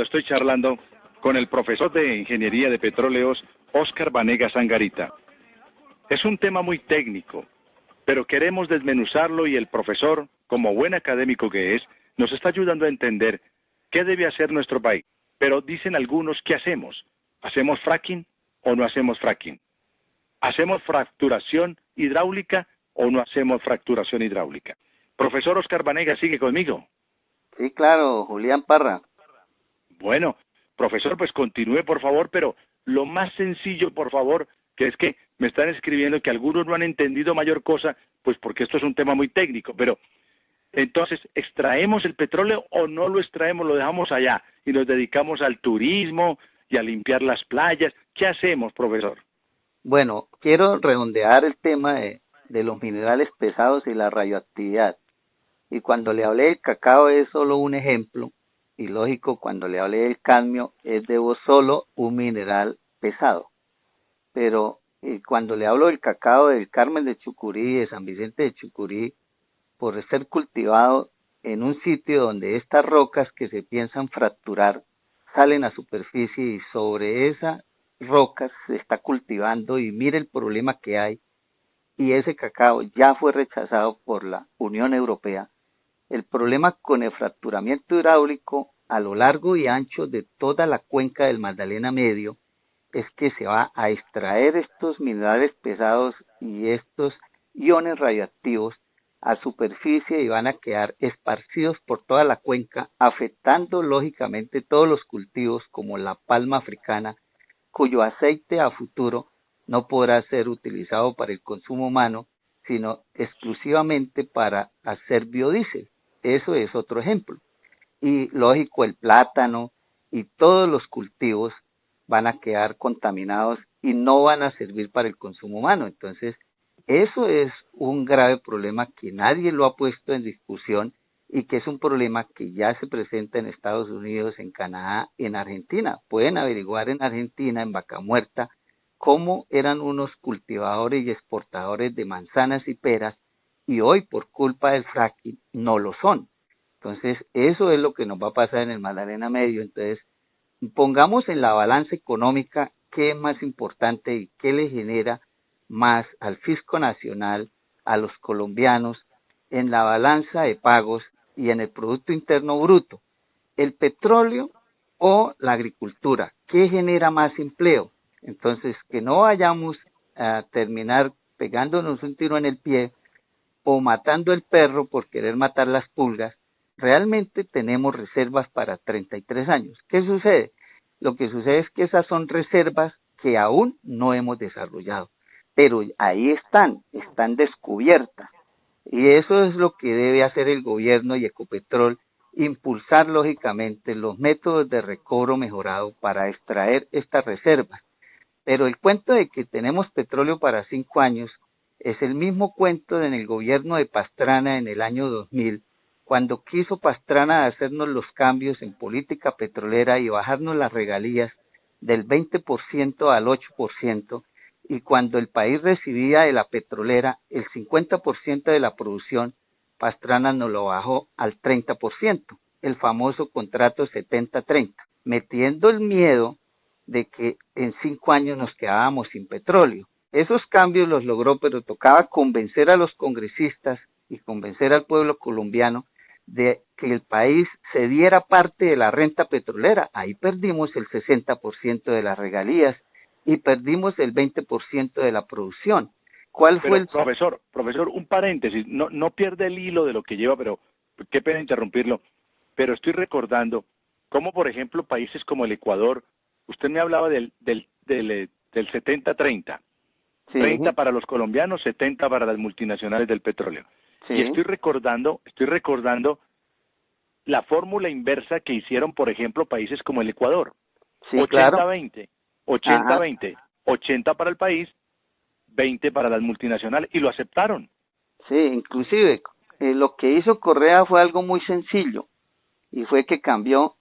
Estoy charlando con el profesor de Ingeniería de Petróleos, Óscar Vanegas Angarita. Es un tema muy técnico, pero queremos desmenuzarlo y el profesor, como buen académico que es, nos está ayudando a entender qué debe hacer nuestro país. Pero dicen algunos, ¿qué hacemos? ¿Hacemos fracking o no hacemos fracking? ¿Hacemos fracturación hidráulica o no hacemos fracturación hidráulica? Profesor Óscar Vanegas, ¿sigue conmigo? Sí, claro, Julián Parra. Bueno, profesor, pues continúe, por favor, pero lo más sencillo, por favor, que es que me están escribiendo que algunos no han entendido mayor cosa, pues porque esto es un tema muy técnico, pero entonces, ¿extraemos el petróleo o no lo extraemos, lo dejamos allá y nos dedicamos al turismo y a limpiar las playas? ¿Qué hacemos, profesor? Bueno, quiero redondear el tema de los minerales pesados y la radioactividad. Y cuando le hablé del cacao es solo un ejemplo, y lógico, cuando le hablé del cadmio es de solo un mineral pesado. Pero cuando le hablo del cacao del Carmen de Chucurí, de San Vicente de Chucurí, por ser cultivado en un sitio donde estas rocas que se piensan fracturar salen a superficie y sobre esas rocas se está cultivando y mire el problema que hay, y ese cacao ya fue rechazado por la Unión Europea. El problema con el fracturamiento hidráulico a lo largo y ancho de toda la cuenca del Magdalena Medio es que se va a extraer estos minerales pesados y estos iones radioactivos a superficie y van a quedar esparcidos por toda la cuenca, afectando lógicamente todos los cultivos como la palma africana, cuyo aceite a futuro no podrá ser utilizado para el consumo humano, sino exclusivamente para hacer biodiesel. Eso es otro ejemplo. Y lógico, el plátano y todos los cultivos van a quedar contaminados y no van a servir para el consumo humano. Entonces, eso es un grave problema que nadie lo ha puesto en discusión y que es un problema que ya se presenta en Estados Unidos, en Canadá, en Argentina. Pueden averiguar en Argentina, en Vaca Muerta, cómo eran unos cultivadores y exportadores de manzanas y peras y hoy por culpa del fracking no lo son. Entonces, eso es lo que nos va a pasar en el Magdalena Medio. Entonces, pongamos en la balanza económica qué es más importante y qué le genera más al fisco nacional, a los colombianos, en la balanza de pagos y en el Producto Interno Bruto. El petróleo o la agricultura, ¿qué genera más empleo? Entonces, que no vayamos a terminar pegándonos un tiro en el pie o matando el perro por querer matar las pulgas. Realmente tenemos reservas para 33 años. ¿Qué sucede? Lo que sucede es que esas son reservas que aún no hemos desarrollado, pero ahí están descubiertas. Y eso es lo que debe hacer el gobierno y Ecopetrol, impulsar lógicamente los métodos de recobro mejorado para extraer estas reservas. Pero el cuento de que tenemos petróleo para 5 años es el mismo cuento en el gobierno de Pastrana en el año 2000, cuando quiso Pastrana hacernos los cambios en política petrolera y bajarnos las regalías del 20% al 8%, y cuando el país recibía de la petrolera el 50% de la producción, Pastrana nos lo bajó al 30%, el famoso contrato 70-30, metiendo el miedo de que en 5 años nos quedábamos sin petróleo. Esos cambios los logró, pero tocaba convencer a los congresistas y convencer al pueblo colombiano de que el país se diera parte de la renta petrolera. Ahí perdimos el 60% de las regalías y perdimos el 20% de la producción. ¿Cuál fue el...? Profesor, un paréntesis, no pierde el hilo de lo que lleva, pero qué pena interrumpirlo, pero estoy recordando cómo, por ejemplo, países como el Ecuador, usted me hablaba del 70-30, sí. 30 para los colombianos, 70 para las multinacionales del petróleo. Sí. Y estoy recordando la fórmula inversa que hicieron, por ejemplo, países como el Ecuador. Sí, 80-20, 80-20, 80 para el país, 20 para las multinacionales, y lo aceptaron. Sí, inclusive lo que hizo Correa fue algo muy sencillo, y fue que cambió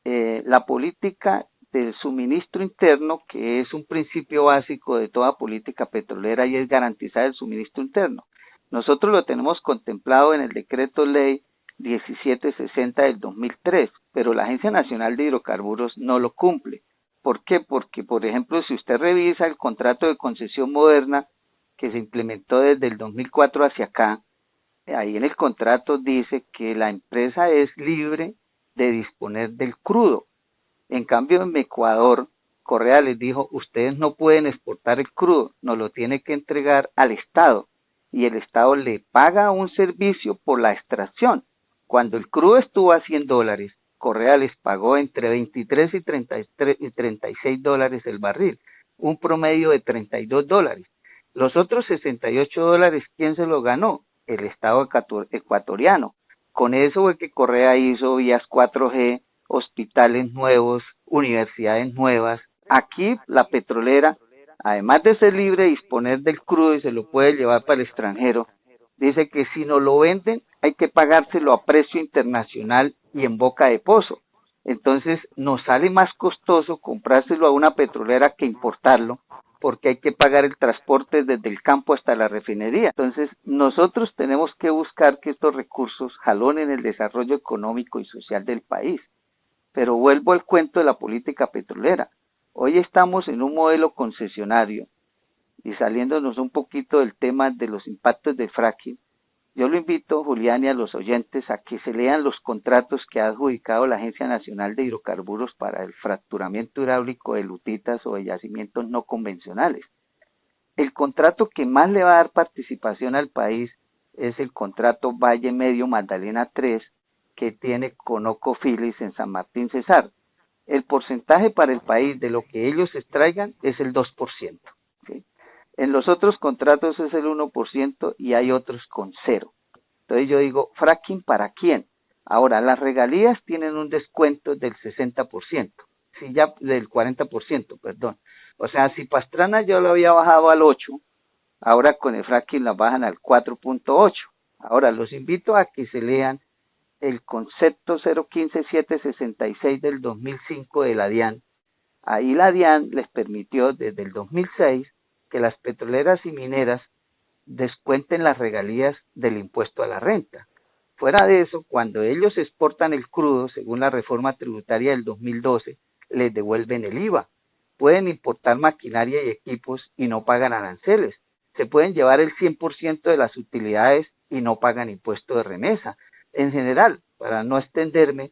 la política del suministro interno, que es un principio básico de toda política petrolera y es garantizar el suministro interno. Nosotros lo tenemos contemplado en el decreto ley 1760 del 2003, pero la Agencia Nacional de Hidrocarburos no lo cumple. ¿Por qué? Porque, por ejemplo, si usted revisa el contrato de concesión moderna que se implementó desde el 2004 hacia acá, ahí en el contrato dice que la empresa es libre de disponer del crudo. En cambio, en Ecuador, Correa les dijo, ustedes no pueden exportar el crudo, nos lo tiene que entregar al Estado, y el Estado le paga un servicio por la extracción. Cuando el crudo estuvo a $100, Correa les pagó entre 23 y 36 dólares el barril, un promedio de $32. Los otros $68, ¿quién se lo ganó? El Estado ecuatoriano. Con eso fue que Correa hizo vías 4G, hospitales nuevos, universidades nuevas. Aquí la petrolera, además de ser libre de disponer del crudo y se lo puede llevar para el extranjero, dice que si no lo venden hay que pagárselo a precio internacional y en boca de pozo. Entonces nos sale más costoso comprárselo a una petrolera que importarlo, porque hay que pagar el transporte desde el campo hasta la refinería. Entonces nosotros tenemos que buscar que estos recursos jalonen el desarrollo económico y social del país. Pero vuelvo al cuento de la política petrolera. Hoy estamos en un modelo concesionario y saliéndonos un poquito del tema de los impactos de fracking, yo lo invito, Julián, y a los oyentes a que se lean los contratos que ha adjudicado la Agencia Nacional de Hidrocarburos para el fracturamiento hidráulico de lutitas o de yacimientos no convencionales. El contrato que más le va a dar participación al país es el contrato Valle Medio Magdalena 3 que tiene ConocoPhillips en San Martín Cesar. El porcentaje para el país de lo que ellos extraigan es el 2%. ¿Sí? En los otros contratos es el 1% y hay otros con 0. Entonces yo digo, ¿fracking para quién? Ahora, las regalías tienen un descuento del 60%, si ya del 40%, perdón. O sea, si Pastrana yo lo había bajado al 8%, ahora con el fracking la bajan al 4.8%. Ahora, los invito a que se lean el concepto 015766 del 2005 de la DIAN. Ahí la DIAN les permitió desde el 2006 que las petroleras y mineras descuenten las regalías del impuesto a la renta. Fuera de eso, cuando ellos exportan el crudo, según la reforma tributaria del 2012, les devuelven el IVA. Pueden importar maquinaria y equipos y no pagan aranceles. Se pueden llevar el 100% de las utilidades y no pagan impuesto de remesa. En general, para no extenderme,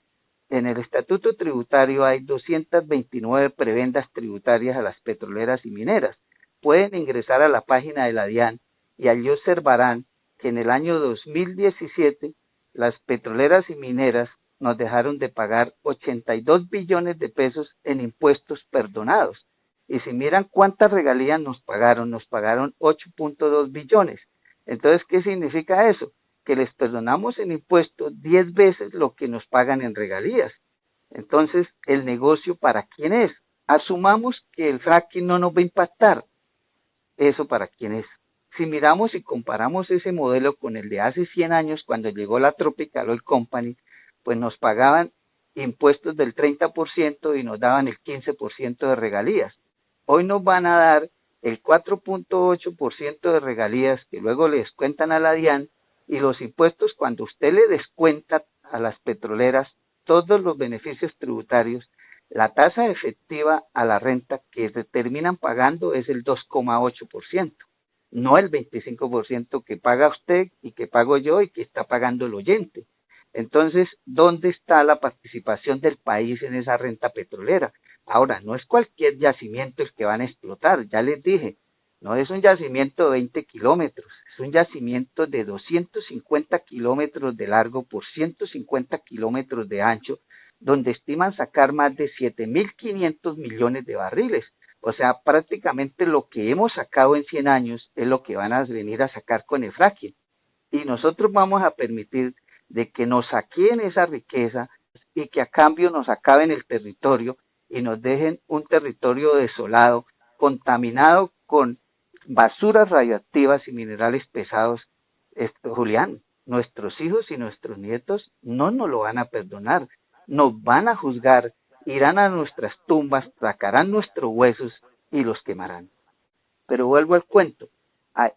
en el estatuto tributario hay 229 prebendas tributarias a las petroleras y mineras. Pueden ingresar a la página de la DIAN y allí observarán que en el año 2017 las petroleras y mineras nos dejaron de pagar 82 billones de pesos en impuestos perdonados. Y si miran cuántas regalías nos pagaron 8.2 billones. Entonces, ¿qué significa eso? Que les perdonamos en impuestos 10 veces lo que nos pagan en regalías. Entonces, ¿el negocio para quién es? Asumamos que el fracking no nos va a impactar. ¿Eso para quién es? Si miramos y comparamos ese modelo con el de hace 100 años, cuando llegó la Tropical Oil Company, pues nos pagaban impuestos del 30% y nos daban el 15% de regalías. Hoy nos van a dar el 4.8% de regalías que luego le descuentan a la DIAN, y los impuestos, cuando usted le descuenta a las petroleras todos los beneficios tributarios, la tasa efectiva a la renta que se terminan pagando es el 2.8%, no el 25% que paga usted y que pago yo y que está pagando el oyente. Entonces, ¿dónde está la participación del país en esa renta petrolera? Ahora, no es cualquier yacimiento el que van a explotar, ya les dije, no es un yacimiento de 20 kilómetros, es un yacimiento de 250 kilómetros de largo por 150 kilómetros de ancho, donde estiman sacar más de 7.500 millones de barriles. O sea, prácticamente lo que hemos sacado en 100 años es lo que van a venir a sacar con el fracking. Y nosotros vamos a permitir de que nos saquen esa riqueza y que a cambio nos acaben el territorio y nos dejen un territorio desolado, contaminado con basuras radioactivas y minerales pesados. Julián, nuestros hijos y nuestros nietos no nos lo van a perdonar. Nos van a juzgar, irán a nuestras tumbas, sacarán nuestros huesos y los quemarán. Pero vuelvo al cuento.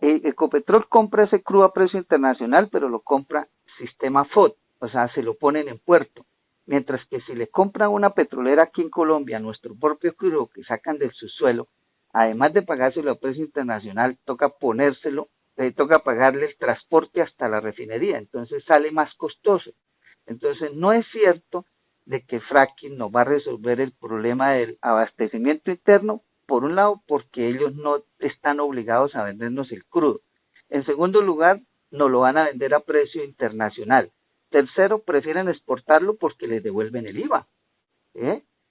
Ecopetrol compra ese crudo a precio internacional, pero lo compra sistema FOD. o sea, se lo ponen en puerto. Mientras que si le compran una petrolera aquí en Colombia, nuestro propio crudo que sacan del subsuelo, además de pagárselo a precio internacional, toca pagarle el transporte hasta la refinería, entonces sale más costoso. Entonces no es cierto de que fracking nos va a resolver el problema del abastecimiento interno, por un lado porque ellos no están obligados a vendernos el crudo. En segundo lugar, nos lo van a vender a precio internacional. Tercero, prefieren exportarlo porque les devuelven el IVA.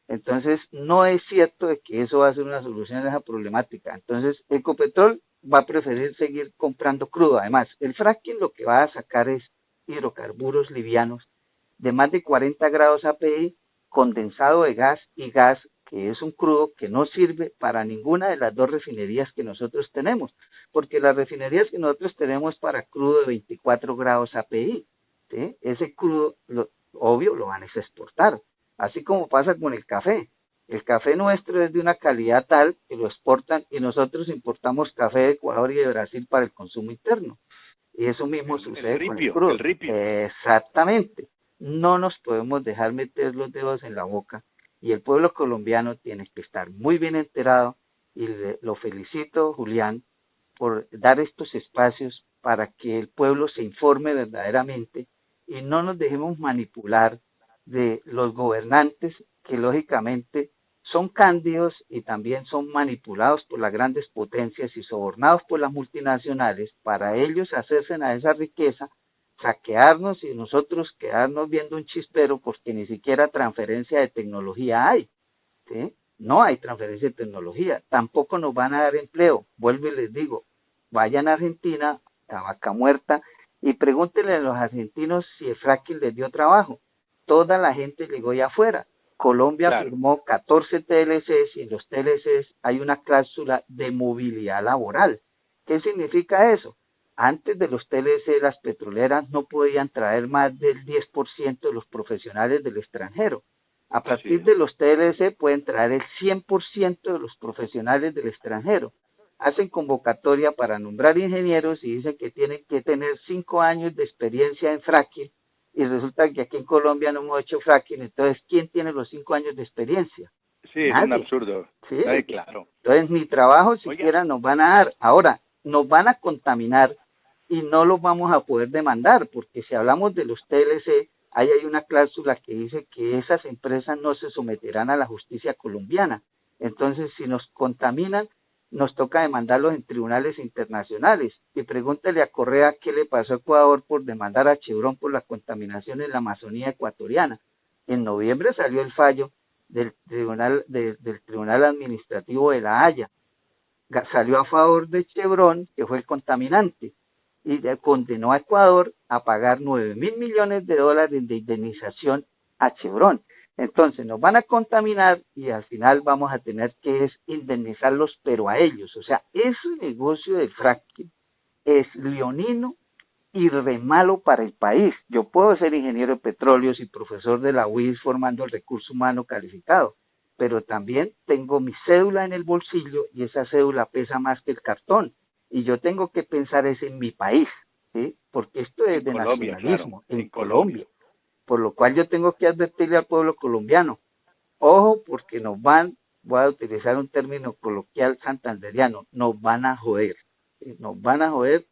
Entonces, no es cierto de que eso va a ser una solución a esa problemática. Entonces, Ecopetrol va a preferir seguir comprando crudo. Además, el fracking lo que va a sacar es hidrocarburos livianos de más de 40 grados API, condensado de gas y gas, que es un crudo que no sirve para ninguna de las dos refinerías que nosotros tenemos, porque las refinerías que nosotros tenemos para crudo de 24 grados API, ¿sí? Ese crudo, obvio, lo van a exportar, así como pasa con el café. El café nuestro es de una calidad tal que lo exportan y nosotros importamos café de Ecuador y de Brasil para el consumo interno. Y eso mismo sucede con el crudo. El ripio. Exactamente. No nos podemos dejar meter los dedos en la boca y el pueblo colombiano tiene que estar muy bien enterado y lo felicito, Julián, por dar estos espacios para que el pueblo se informe verdaderamente y no nos dejemos manipular de los gobernantes que lógicamente son cándidos y también son manipulados por las grandes potencias y sobornados por las multinacionales para ellos hacerse a esa riqueza, saquearnos y nosotros quedarnos viendo un chispero porque ni siquiera transferencia de tecnología hay, ¿sí? No hay transferencia de tecnología, tampoco nos van a dar empleo. Vuelvo y les digo, vayan a Argentina, a Vaca Muerta, y pregúntenle a los argentinos si el fracking les dio trabajo. Toda la gente llegó ya afuera. Colombia firmó 14 TLCs y en los TLCs hay una cláusula de movilidad laboral. ¿Qué significa eso? Antes de los TLC, las petroleras no podían traer más del 10% de los profesionales del extranjero. A partir de los TLC pueden traer el 100% de los profesionales del extranjero. Hacen convocatoria para nombrar ingenieros y dicen que tienen que tener 5 años de experiencia en fracking y resulta que aquí en Colombia no hemos hecho fracking. Entonces, ¿quién tiene los 5 años de experiencia? Sí, Nadie. Es un absurdo. Sí. Claro. Entonces, ni trabajo siquiera nos van a dar. Ahora, nos van a contaminar y no los vamos a poder demandar, porque si hablamos de los TLC, ahí hay una cláusula que dice que esas empresas no se someterán a la justicia colombiana. Entonces, si nos contaminan, nos toca demandarlos en tribunales internacionales. Y pregúntele a Correa qué le pasó a Ecuador por demandar a Chevron por la contaminación en la Amazonía ecuatoriana. En noviembre salió el fallo del Tribunal Administrativo de La Haya. Salió a favor de Chevron, que fue el contaminante, y condenó a Ecuador a pagar $9.000 millones de indemnización a Chevron. Entonces nos van a contaminar y al final vamos a tener que indemnizarlos, pero a ellos. O sea, ese negocio del fracking es leonino y re malo para el país. Yo puedo ser ingeniero de petróleos y profesor de la UIS formando el recurso humano calificado, pero también tengo mi cédula en el bolsillo y esa cédula pesa más que el cartón. Y yo tengo que pensar es en mi país, ¿sí? Porque esto es de Colombia, nacionalismo, claro, en Colombia. Por lo cual yo tengo que advertirle al pueblo colombiano, ojo, porque voy a utilizar un término coloquial santanderiano, nos van a joder. Nos van a joder